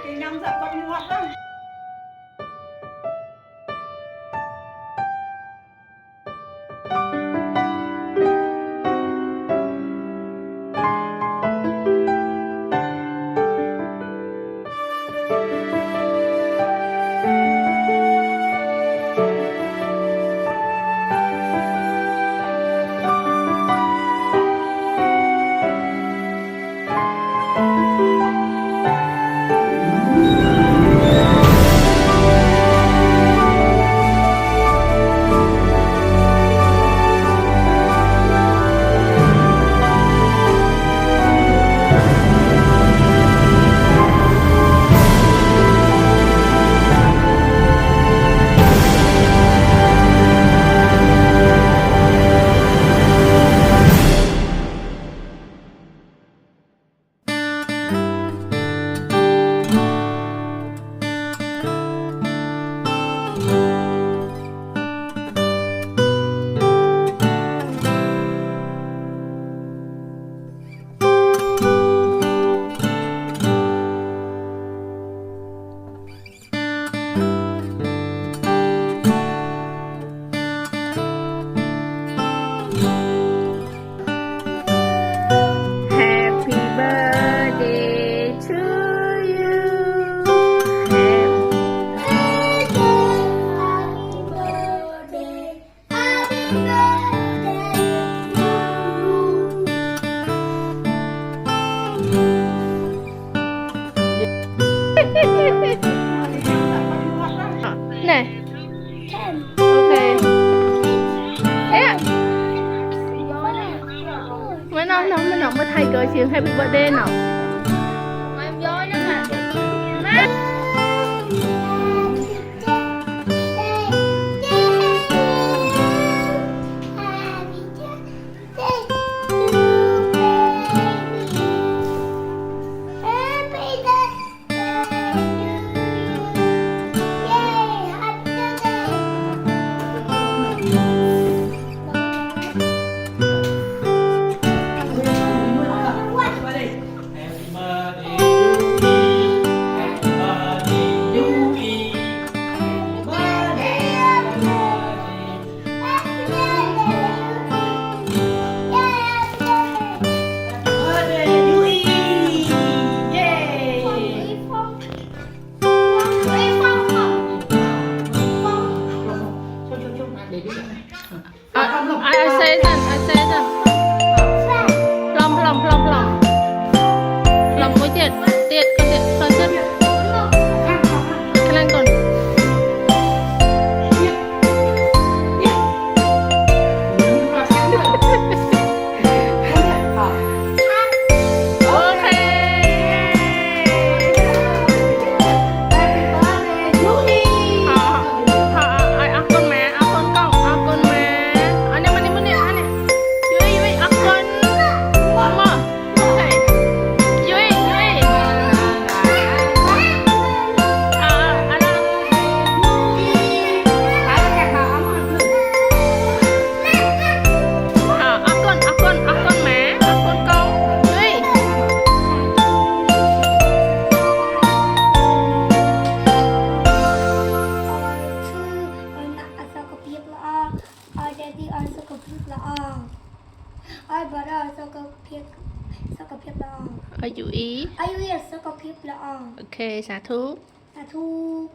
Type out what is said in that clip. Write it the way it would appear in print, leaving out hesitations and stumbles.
thì nhâm dặm con ngọt đó. Này. Ok. Ê ạ. Mới nó mới thay cờ chiều happy birthday nào. Em vô đó mà. I say then. Plumមួយទៀតconទៀតខ្លាំងកូនអូខេឲ្យអរគុណម៉ែអរគុណកូនអរគុណម៉ែអានេះមកនេះអានេះយូយអរគុណមកអូខេយូយai bảo đó sao có phiền đó Are you eat? ai yêu sao có phiền đó Okay, សាធុ à thu